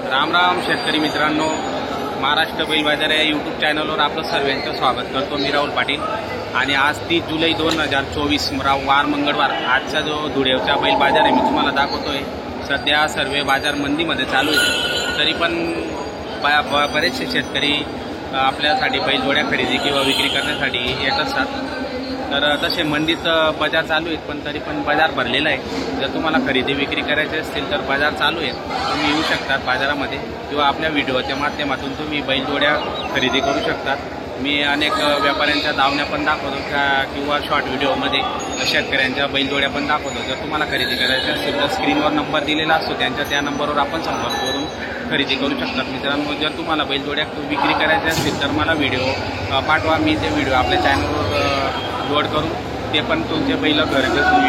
राम राम शेतकरी मित्रांनो, महाराष्ट्र बैल बाजार या यूट्यूब चॅनलवर आपलं सर्वांचं स्वागत करतो. मी राहुल पाटील आणि आज 30 जुलै 2024 वार मंगळवार आजचा जो धुळेवचा बैल बाजार आहे मी तुम्हाला दाखवतोय. सध्या सर्व बाजार मंदीमध्ये चालू आहे, तरी पण बरेचसे शेतकरी आपल्यासाठी बैल जोड्या खरेदी किंवा विक्री करण्यासाठी येत असतात. तर तसे मंदीत बाजार चालू आहेत, पण तरी पण बाजार भरलेला आहे. जर तुम्हाला खरेदी विक्री करायची असतील तर बाजार चालू आहेत, तुम्ही येऊ शकतात बाजारामध्ये किंवा आपल्या व्हिडिओच्या माध्यमातून तुम्ही बैल जोड्या खरेदी करू शकतात. मी अनेक व्यापाऱ्यांच्या दावण्या पण दाखवतो किंवा शॉर्ट व्हिडिओमध्ये शेतकऱ्यांच्या बैलजोड्या पण दाखवतो. जर तुम्हाला खरेदी करायची असेल तर स्क्रीनवर नंबर दिलेला असतो, त्या नंबरवर आपण संपर्क करून खरेदी करू शकतात. मित्रांनो, जर तुम्हाला बैलजोड्या विक्री करायच्या असतील तर मला व्हिडिओ पाठवा. मी ते व्हिडिओ आपल्या चॅनलवर लोड करून ते पण तुमचे बैल घरी बसून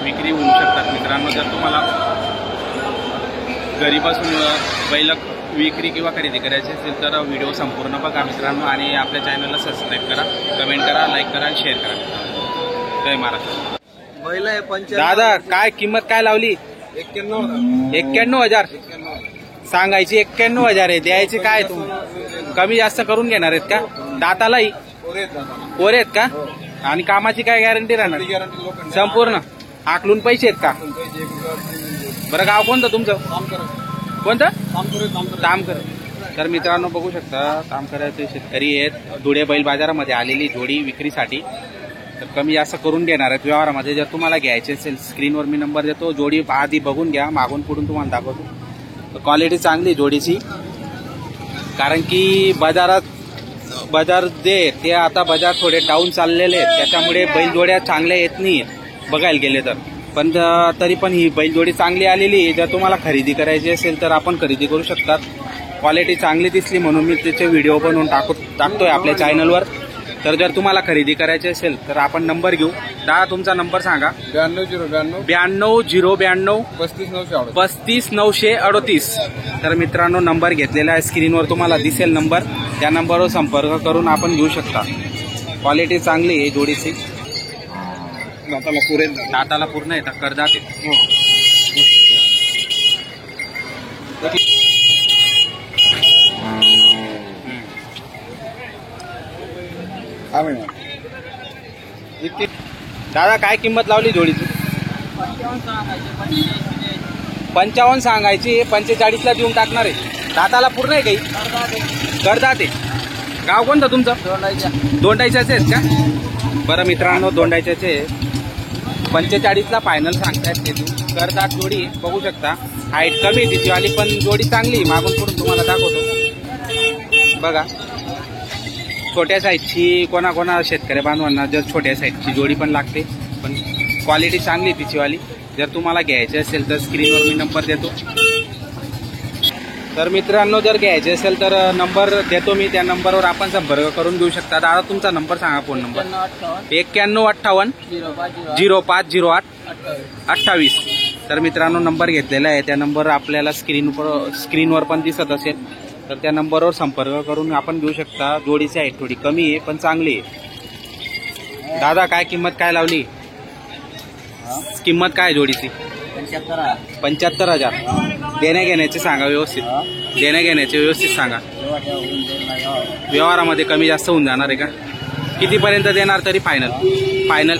विक्री होऊ शकतात. मित्रांनो, जर तुम्हाला घरी बसून बैल विक्री किंवा खरेदी करायची असेल तर व्हिडिओ संपूर्ण बघा मित्रांनो, आणि आपल्या चॅनलला सबस्क्राईब करा, कमेंट करा, लाईक करा आणि शेअर करा. जय महाराष्ट्र. बैल आहे दादा, काय किंमत काय लावली? 91,000 सांगायची. 91,000 आहे, द्यायची काय तुम्ही? कमी जास्त करून घेणार आहेत का? दातालाही कोरे आहेत का? आणि कामाची काय गॅरंटी राहणार? संपूर्ण आकलून पैसे आहेत का? बरं, गाव कोणतं तुमचं? कोणतं? तामकर. तर मित्रांनो बघू शकता, तामकराचे शेतकरी आहेत. धुळे बैल बाजारामध्ये आलेली जोडी विक्रीसाठी, तर कमी जास्त करून देणार आहेत व्यवहारामध्ये. जर तुम्हाला घ्यायचे असेल स्क्रीनवर मी नंबर देतो. जोडी आधी बघून घ्या, मागून पुढून तुम्हाला दाखवतो. क्वालिटी चांगली जोडीची, कारण की बाजार जे ते आता बाजार थोडे डाऊन चाललेले आहेत, त्याच्यामुळे बैलजोड्या चांगल्या येत नाही बघायला गेले तर. पण तरी पण ही बैलजोडी चांगली आलेली आहे. जर तुम्हाला खरेदी करायची असेल तर आपण खरेदी करू शकतात. क्वालिटी चांगली दिसली म्हणून मी त्याचे व्हिडिओ बनवून टाकतोय आपल्या चॅनलवर. तर जर तुम्हाला खरेदी करायची असेल तर आपण नंबर घेऊ. दादा, तुमचा नंबर सांगा. 92 35,938. तर मित्रांनो, नंबर घेतलेला आहे, स्क्रीनवर तुम्हाला दिसेल नंबर. त्या नंबरवर संपर्क करून आपण घेऊ शकता. क्वालिटी चांगली आहे जोडीची. दाताला पूर्ण येतात, कर्जात आहे. दादा, काय किंमत लावली जोडीची? 55 सांगायची. 45ला देऊन टाकणार आहे. दाताला पूर्ण आहे काही? कर्जात आहे. गाव कोणतं तुमचं? दोंडाईच्याचे आहेत का? बरं मित्रांनो, दोंडाईच्याचे 45ला फायनल सांगतायत ते. कर्जात जोडी बघू शकता. हाईट कमी आहे तिची वाली, पण जोडी चांगली. मागून पुढून तुम्हाला दाखवतो बघा. छोट्या साईजची कोणा शेतकरी बांधवांना जर छोट्या साईजची जोडी पण लागते, पण क्वालिटी चांगली तिची वाली. जर तुम्हाला घ्यायचे असेल तर स्क्रीनवर मी नंबर देतो. तर मित्रांनो, जर घ्यायचे असेल तर नंबर देतो मी, त्या नंबरवर आपण संपर्क करून घेऊ शकता. दादा, तुमचा नंबर सांगा, फोन नंबर. 9158 0508 28. तर मित्रांनो, नंबर घेतलेला आहे, त्या नंबर आपल्याला स्क्रीनवर पण दिसत असेल. तर त्या नंबरवर संपर्क करून आपण घेऊ शकता. जोडीची आहे थोडी कमी आहे, पण चांगली आहे. दादा, काय किंमत काय लावली? किंमत काय जोडीची? 75,000. देण्या घेण्याचे सांगा व्यवस्थित. देण्या घेण्याचे व्यवस्थित सांगा. व्यवहारामध्ये कमी जास्त होऊन जाणार आहे का? कितीपर्यंत देणार तरी? फायनल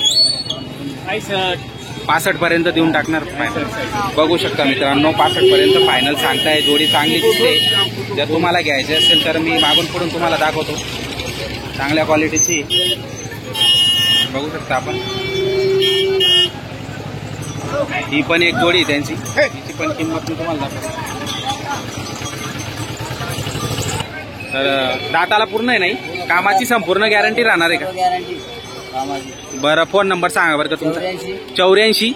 65 पर्यंत देऊन टाकणार. फायनल बघू शकता मित्रांनो, 65 पर्यंत फायनल सांगताय. जोडी चांगली दिसते. जर तुम्हाला घ्यायचे असेल तर मी मागून पुढून तुम्हाला दाखवतो. चांगल्या क्वालिटीची बघू शकता आपण. ही पण एक जोडी त्यांची, तिची पण किंमत मी तुम्हाला दाखवतो. तर दाताला पूर्ण आहे, नाही कामाची संपूर्ण गॅरंटी राहणार आहे का? बरं, फोन नंबर सांगा बरं का तुमचा. 84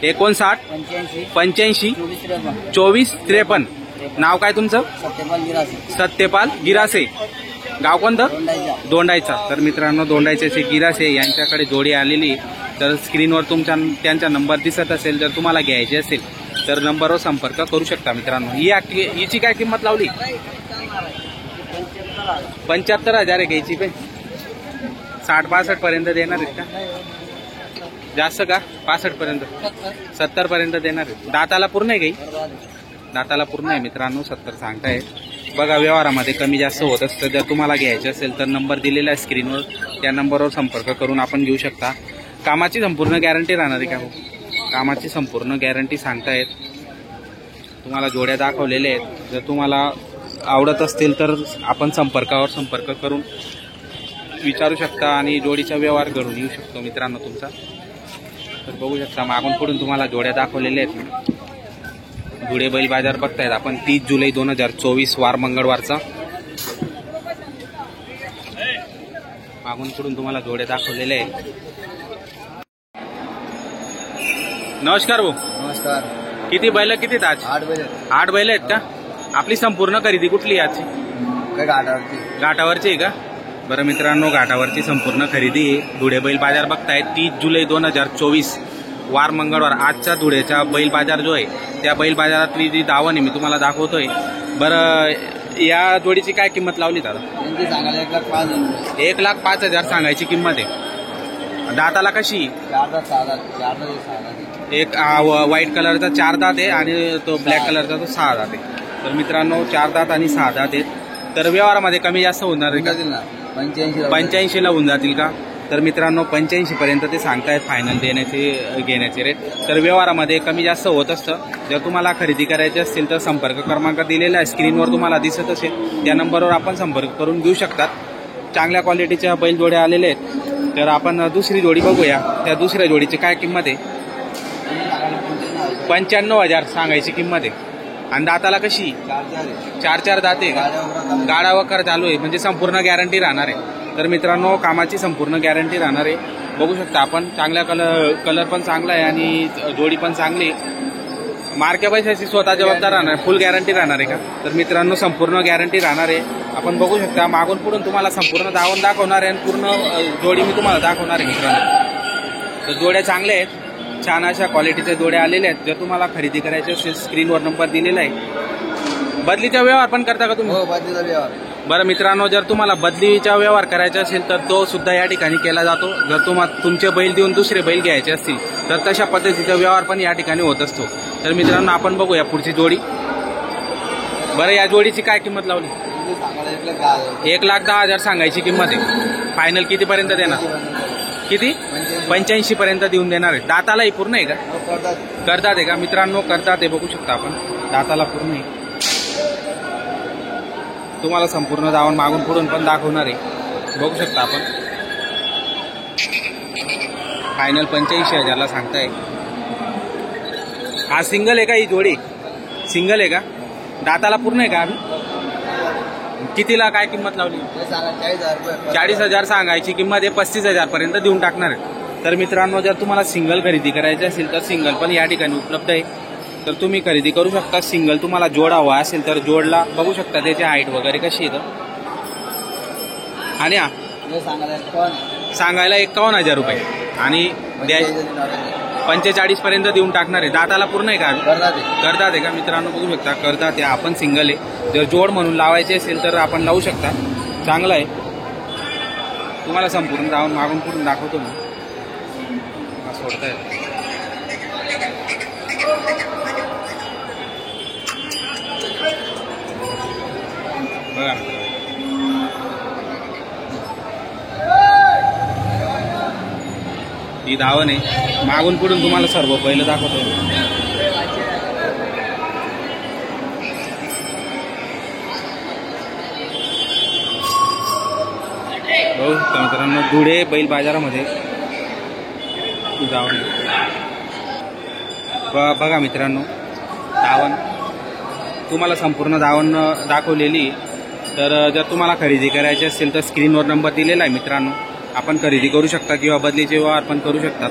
59 85 24 53. नाव काय तुमचं? सत्यपाल गिरासे. गाव कोणतं? दोंडाईचा. तर मित्रांनो, दोंडाईचे गिरासे यांच्याकडे जोडी आलेली. तर स्क्रीनवर त्यांचा नंबर दिसत असेल. जर तुम्हाला घ्यायचे असेल तर नंबरवर संपर्क करू शकता मित्रांनो. हिची काय किंमत लावली? 75,000 आहे घ्यायची. काय 60-62 पर्यंत देणार आहेत का? जास्त का? 65 पर्यंत 70 पर्यंत देणार आहेत. दाताला पूर्ण आहे काही? दाताला पूर्ण आहे मित्रांनो, 70 सांगताय. बघा व्यवहारामध्ये कमी जास्त होत असतं. जर तुम्हाला घ्यायचं असेल तर नंबर दिलेला आहे स्क्रीनवर, त्या नंबरवर संपर्क करून आपण घेऊ शकता. कामाची संपूर्ण गॅरंटी राहणार आहे का हो? कामाची संपूर्ण गॅरंटी सांगतायत. तुम्हाला जोड्या दाखवलेल्या आहेत. जर तुम्हाला आवडत असतील तर आपण संपर्कावर संपर्क करून विचारू शकता आणि जोडीचा व्यवहार घडून येऊ शकतो मित्रांनो तुमचा. तर बघू शकता मागून पुढून तुम्हाला जोड्या दाखवलेल्या आहेत. धुळे बैल बाजार बघतायत आपण. 30 जुलै 2024 वार मंगळवारचा. मागून पुढून तुम्हाला जोड्या दाखवलेल्या आहेत. नमस्कार भाऊ. नमस्कार. किती बैल किती आहेत आज? 8 बैल. 8 बैल आहेत का? आपली संपूर्ण खरेदी कुठली आजची? काय घाटावरती? घाटावरची आहे का? बरं मित्रांनो, घाटावरची संपूर्ण खरेदी आहे. धुळे बैल बाजार बघतायत. 30 जुलै 2024 वार मंगळवार. आजचा धुळेचा बैल बाजार जो आहे त्या बैल बाजारातली जी दावण आहे मी तुम्हाला दाखवतोय. बरं या जोडीची काय किंमत लावली दादा? त्यांची सांगायला 1,05,000. 1,05,000 सांगायची किंमत आहे. दाताला कशी? 4 दात 6 दात. एक व्हाईट कलरचा 4 दात आहे आणि तो ब्लॅक कलरचा तो 6 दात आहे. तर मित्रांनो 4 दात आणि 6 दात आहेत. तर व्यवहारामध्ये कमी जास्त होणार आहे का? 85ला होऊन जातील का? तर मित्रांनो 85 पर्यंत ते सांगतायत फायनल घेण्याचे रेट. तर व्यवहारामध्ये कमी जास्त होत असतं. जर तुम्हाला खरेदी करायची असतील तर संपर्क क्रमांक दिलेला आहे स्क्रीनवर तुम्हाला दिसत असेल, त्या नंबरवर आपण संपर्क करून घेऊ शकतात. चांगल्या क्वालिटीच्या बैल जोड्या आलेले आहेत. तर आपण दुसरी जोडी बघूया. त्या दुसऱ्या जोडीची काय किंमत आहे? 95,000 सांगायची किंमत आहे. आणि दाताला कशी? 4 दात आहे का? गाडा वकर चालू आहे म्हणजे संपूर्ण गॅरंटी राहणार आहे. तर मित्रांनो कामाची संपूर्ण गॅरंटी राहणार आहे. बघू शकता आपण. चांगल्या कलर पण चांगला आहे आणि जोडी पण चांगली. मार्क्या पैशाची स्वतः जबाबदार राहणार आहे. फुल गॅरंटी राहणार आहे का? तर मित्रांनो संपूर्ण गॅरंटी राहणार आहे. आपण बघू शकता मागून पुढून तुम्हाला संपूर्ण दावण दाखवणार आहे आणि पूर्ण जोडी मी तुम्हाला दाखवणार आहे मित्रांनो. तर जोड्या चांगल्या आहेत. छान अशा क्वालिटीच्या जोड्या आलेल्या आहेत. जर तुम्हाला खरेदी करायची असेल स्क्रीनवर नंबर दिलेला आहे. बदलीचा व्यवहार पण करता का तुम्ही? हो, बदलीचा व्यवहार. बरं मित्रांनो, जर तुम्हाला बदलीचा व्यवहार करायचा असेल तर तो सुद्धा या ठिकाणी केला जातो. जर तुम्हाला तुमचे बैल देऊन दुसरे बैल घ्यायचे असतील तर तशा पद्धतीचा व्यवहार पण या ठिकाणी होत असतो. तर मित्रांनो आपण बघूया पुढची जोडी. बरं या जोडीची काय किंमत लावली? 1,10,000 सांगायची किंमत आहे. फायनल कितीपर्यंत देणार? किती? 85 पर्यंत देऊन देणार आहे. दातालाही पूर्ण आहे का? करतात आहे का? मित्रांनो करतात आहे. बघू शकता आपण. दाताला पूर्ण आहे. तुम्हाला संपूर्ण दावण मागून पुढून पण दाखवणार आहे. बघू शकता आपण. फायनल 85,000ला सांगताय. हा सिंगल आहे का? ही जोडी सिंगल आहे का? दाताला पूर्ण आहे का? आम्ही कितीला काय किंमत लावली? 40,000 सांगायची किंमत आहे. 35,000 पर्यंत देऊन टाकणार आहे. तर मित्रांनो जर तुम्हाला सिंगल खरेदी करायची असेल तर सिंगल पण या ठिकाणी उपलब्ध आहे. तर तुम्ही खरेदी करू शकता. सिंगल तुम्हाला जोड हवा असेल तर जोडला बघू शकता त्याची हाईट वगैरे कशी आहे. आणि सांगायला 51,000 रुपये आणि 45 पर्यंत देऊन टाकणार आहे. दाताला पूर्ण आहे का? करतात आहे का? मित्रांनो बघू शकता करतात आहे. आपण सिंगल आहे. जर जोड म्हणून लावायचे असेल तर आपण लावू शकता. चांगलं आहे. तुम्हाला संपूर्ण जाऊन मागून पुढून दाखवतो मी. सोडताय बघा ही धावण आहे. मागून पुढून तुम्हाला सर्व पहिलं दाखवतो. बघू शकता मित्रांनो धुळे बैल बाजारामध्ये धावण बघा मित्रांनो. धावण तुम्हाला संपूर्ण धावण दाखवलेली. तर जर तुम्हाला खरेदी करायची असेल तर स्क्रीनवर नंबर दिलेला आहे मित्रांनो. आपण खरेदी करू शकता किंवा बदलीचे व्यवहार पण करू शकतात.